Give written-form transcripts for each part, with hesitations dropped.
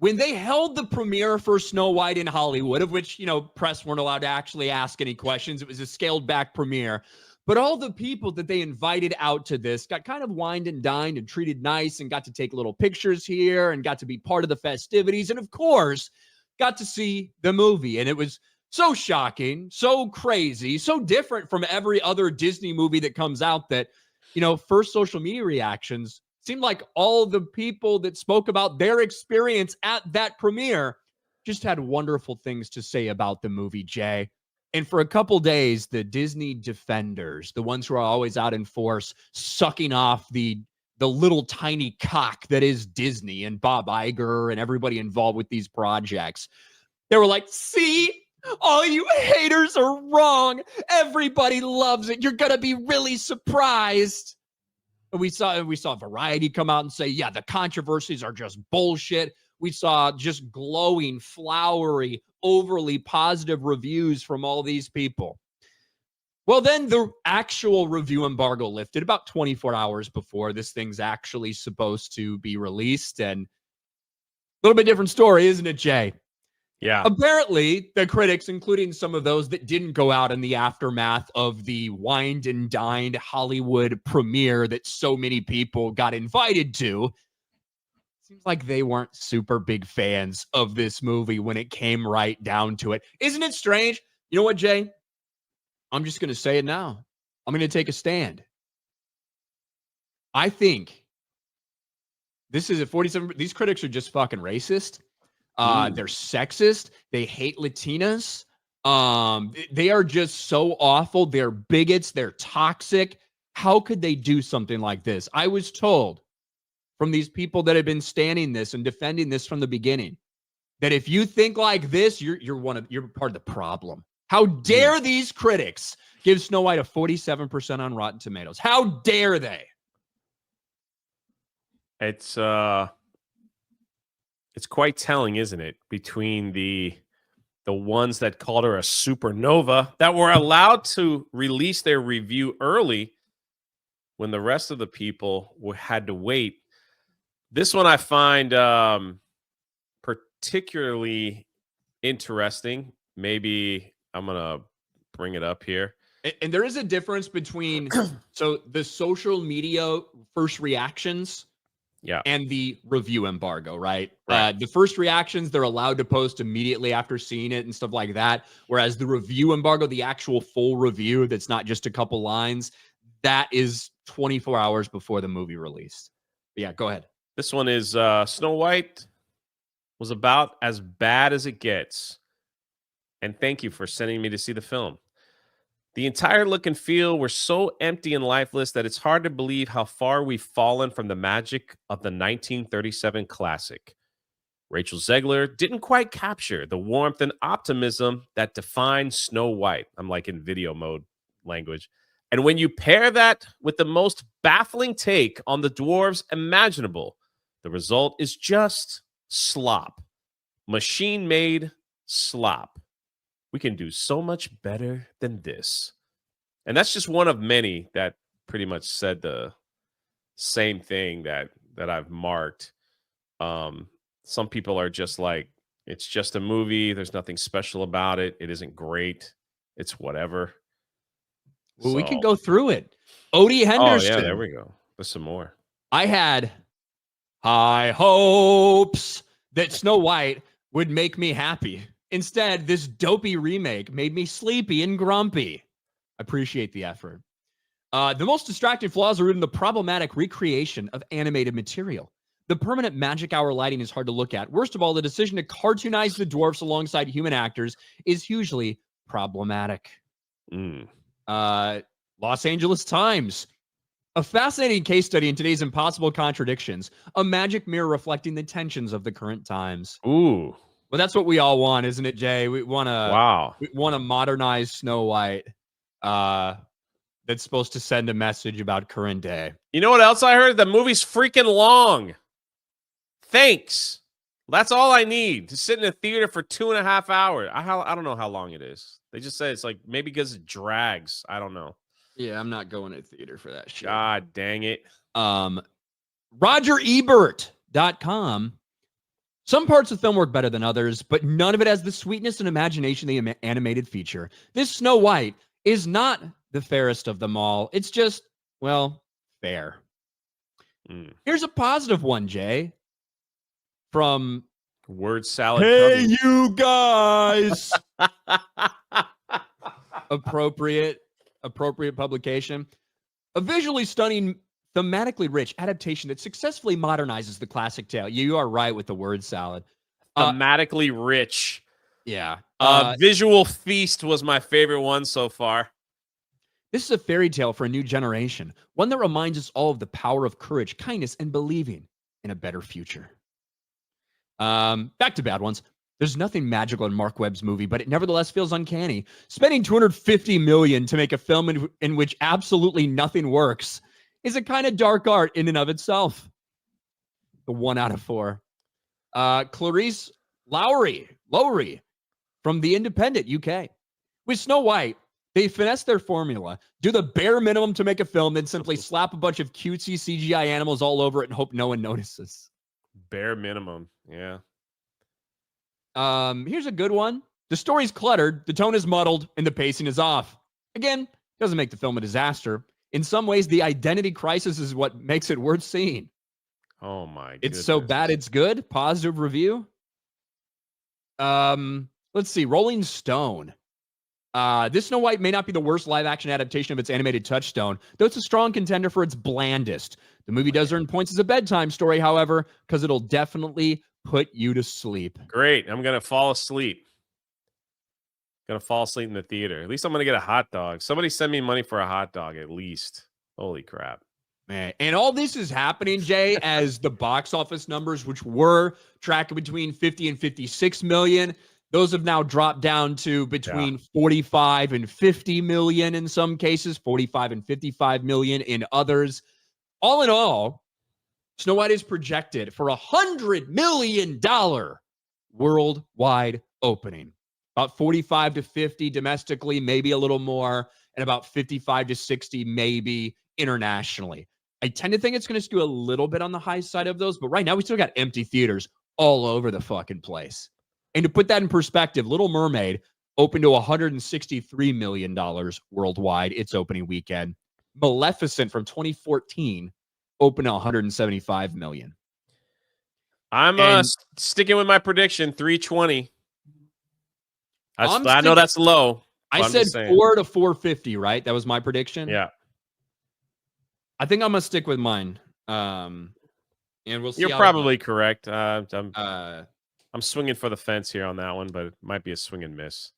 when they held the premiere for Snow White in Hollywood, of which, press weren't allowed to actually ask any questions. It was a scaled back premiere. But all the people that they invited out to this got kind of wined and dined and treated nice and got to take little pictures here and got to be part of the festivities. And of course, got to see the movie. And it was so shocking, so crazy, so different from every other Disney movie that comes out that, first social media reactions seemed like all the people that spoke about their experience at that premiere just had wonderful things to say about the movie, Jay. And for a couple days, the Disney defenders, the ones who are always out in force, sucking off the little tiny cock that is Disney and Bob Iger and everybody involved with these projects, they were like, see, all you haters are wrong. Everybody loves it. You're going to be really surprised. And we saw Variety come out and say, yeah, the controversies are just bullshit. We saw just glowing, flowery, overly positive reviews from all these people. Well, then the actual review embargo lifted about 24 hours before this thing's actually supposed to be released. And a little bit different story, isn't it, Jay? Yeah. Apparently, the critics, including some of those that didn't go out in the aftermath of the wined and dined Hollywood premiere that so many people got invited to, seems like they weren't super big fans of this movie when it came right down to it. Isn't it strange? You know what, Jay? I'm just going to say it now. I'm going to take a stand. I think this is at 47. These critics are just fucking racist. They're sexist. They hate Latinas. They are just so awful. They're bigots. They're toxic. How could they do something like this? I was told from these people that have been standing this and defending this from the beginning that if you think like this, you're part of the problem. How dare these critics give Snow White a 47% on Rotten Tomatoes? How dare they? It's quite telling, isn't it? Between the ones that called her a supernova that were allowed to release their review early when the rest of the people had to wait. This one I find particularly interesting. Maybe I'm going to bring it up here. And there is a difference between so the social media first reactions and the review embargo, right? The first reactions, they're allowed to post immediately after seeing it and stuff like that. Whereas the review embargo, the actual full review that's not just a couple lines, that is 24 hours before the movie released. But yeah, go ahead. This one is Snow White was about as bad as it gets. And thank you for sending me to see the film. The entire look and feel were so empty and lifeless that it's hard to believe how far we've fallen from the magic of the 1937 classic. Rachel Zegler didn't quite capture the warmth and optimism that defines Snow White. I'm like in video mode language. And when you pair that with the most baffling take on the dwarves imaginable, the result is just slop. Machine-made slop. We can do so much better than this. And that's just one of many that pretty much said the same thing that I've marked. Some people are just like, it's just a movie. There's nothing special about it. It isn't great. It's whatever. Well, we can go through it. Odie Henderson. Oh, yeah, there we go. There's some more. I had high hopes that Snow White would make me happy. Instead, this dopey remake made me sleepy and grumpy. Appreciate the effort. The most distracting flaws are rooted in the problematic recreation of animated material. The permanent magic hour lighting is hard to look at. Worst of all, the decision to cartoonize the dwarfs alongside human actors is hugely problematic. Los Angeles Times. A fascinating case study in today's impossible contradictions. A magic mirror reflecting the tensions of the current times. Ooh. Well, that's what we all want, isn't it, Jay? We want to modernize Snow White that's supposed to send a message about current day. You know what else I heard? The movie's freaking long. Thanks. That's all I need to sit in a theater for 2.5 hours. I don't know how long it is. They just say it's like maybe because it drags. I don't know. Yeah, I'm not going to theater for that shit. God dang it. RogerEbert.com. Some parts of the film work better than others, but none of it has the sweetness and imagination of the animated feature. This Snow White is not the fairest of them all. It's just, well, fair. Here's a positive one, Jay, from Word Salad. Hey, you guys. appropriate publication. A visually stunning, thematically rich adaptation that successfully modernizes the classic tale. You are right with the word salad. Thematically rich. Yeah. Visual Feast was my favorite one so far. This is a fairy tale for a new generation, one that reminds us all of the power of courage, kindness, and believing in a better future. Back to bad ones. There's nothing magical in Mark Webb's movie, but it nevertheless feels uncanny. Spending $250 million to make a film in which absolutely nothing works is a kind of dark art in and of itself. The 1 out of 4. Clarice Lowry from The Independent, UK. With Snow White, they finesse their formula, do the bare minimum to make a film, then simply slap a bunch of cutesy CGI animals all over it and hope no one notices. Bare minimum, yeah. Here's a good one. The story's cluttered, the tone is muddled, and the pacing is off. Again, doesn't make the film a disaster. In some ways, the identity crisis is what makes it worth seeing. Oh my goodness. It's so bad it's good. Positive review. Let's see. Rolling Stone. This Snow White may not be the worst live-action adaptation of its animated touchstone, though it's a strong contender for its blandest. The movie does earn points as a bedtime story, however, because it'll definitely put you to sleep. Great. I'm going to fall asleep. Going to fall asleep in the theater. At least I'm going to get a hot dog. Somebody send me money for a hot dog, at least. Holy crap. Man, and all this is happening, Jay, as the box office numbers, which were tracking between 50 and 56 million, those have now dropped down to between 45 and 50 million in some cases, 45 and 55 million in others. All in all, Snow White is projected for $100 million worldwide opening. About 45 to 50 domestically, maybe a little more, and about 55 to 60 maybe internationally. I tend to think it's going to skew a little bit on the high side of those, but right now we still got empty theaters all over the fucking place. And to put that in perspective, Little Mermaid opened to $163 million worldwide its opening weekend. Maleficent from 2014 opened to $175 million. I'm sticking with my prediction, 320. I know that's low. I said 4 to 450, right? That was my prediction. Yeah. I think I'm gonna stick with mine. And we'll see. You're probably correct. I'm swinging for the fence here on that one, but it might be a swing and miss.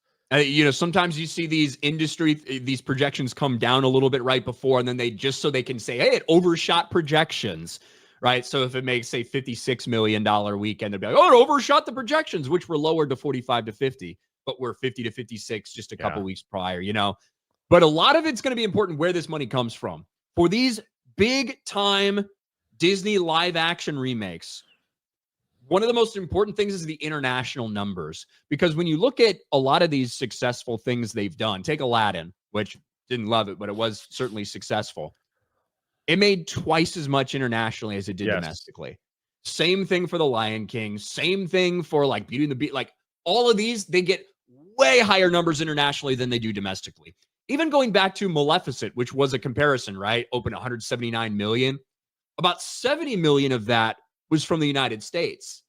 Sometimes you see these projections come down a little bit right before, and then they just so they can say, hey, it overshot projections, right? So if it makes, say, $56 million weekend, they'll be like, oh, it overshot the projections, which were lowered to 45 to 50, but were 50 to 56 just a couple weeks prior, But a lot of it's going to be important where this money comes from. For these big-time Disney live-action remakes, one of the most important things is the international numbers, because when you look at a lot of these successful things they've done, take Aladdin, which didn't love it, but it was certainly successful. It made twice as much internationally as it did domestically. Same thing for The Lion King. Same thing for like Beauty and the Beast. Like all of these, they get way higher numbers internationally than they do domestically. Even going back to Maleficent, which was a comparison, right? Opened 179 million. About 70 million of that was from the United States.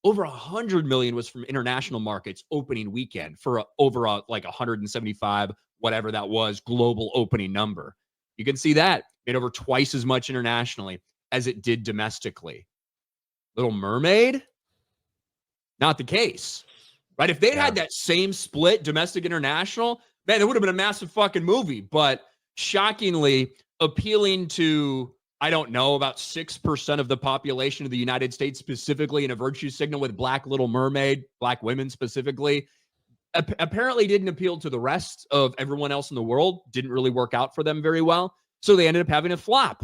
Over 100 million was from international markets opening weekend for over like 175, whatever that was, global opening number. You can see that made over twice as much internationally as it did domestically. Little Mermaid, not the case, right? If they'd had that same split, domestic, international, man, it would have been a massive fucking movie. But shockingly, appealing to, I don't know, about 6% of the population of the United States, specifically in a virtue signal with Black Little Mermaid, Black women specifically, apparently didn't appeal to the rest of everyone else in the world. Didn't really work out for them very well. So they ended up having a flop,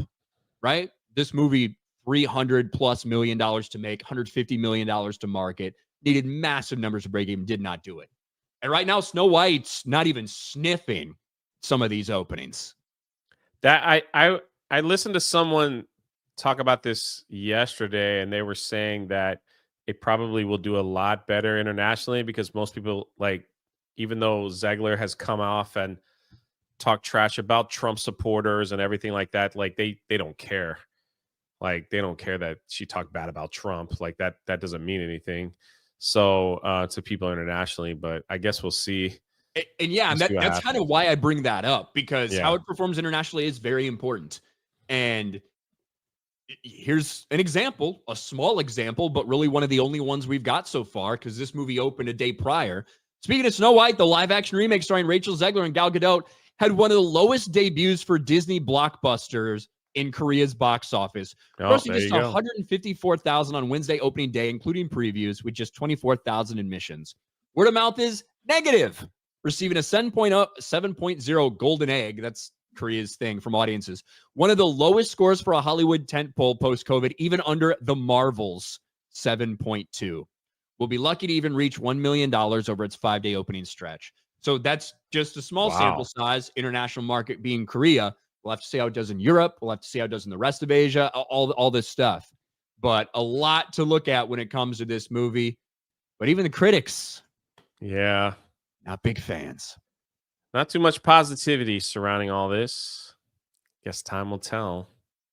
right? This movie, $300+ million to make, $150 million to market, needed massive numbers to break even, did not do it. And right now, Snow White's not even sniffing some of these openings. That I listened to someone talk about this yesterday, and they were saying that it probably will do a lot better internationally because most people like, even though Zegler has come off and talked trash about Trump supporters and everything like that, like they don't care. Like they don't care that she talked bad about Trump. Like that doesn't mean anything. So to people internationally, but I guess we'll see. And yeah, We'll and see what that's kind happens. of why I bring that up, because Yeah. how it performs internationally is very important. And here's an example, a small example, but really one of the only ones we've got so far, because this movie opened a day prior. Speaking of Snow White, the live action remake starring Rachel Zegler and Gal Gadot had one of the lowest debuts for Disney blockbusters in Korea's box office, Oh, grossing there just you go. 154,000 on Wednesday opening day, including previews, with just 24,000 admissions. Word of mouth is negative, receiving a 7.0 golden egg. That's Korea's thing from audiences. One of the lowest scores for a Hollywood tentpole post-COVID, even under The Marvels, 7.2. We'll be lucky to even reach $1 million over its 5-day opening stretch. So that's just a small sample Wow. size. International market being Korea. We'll have to see how it does in Europe. We'll have to see how it does in the rest of Asia, all this stuff. But a lot to look at when it comes to this movie. But even the critics, Yeah. not big fans. Not too much positivity surrounding all this. Guess time will tell.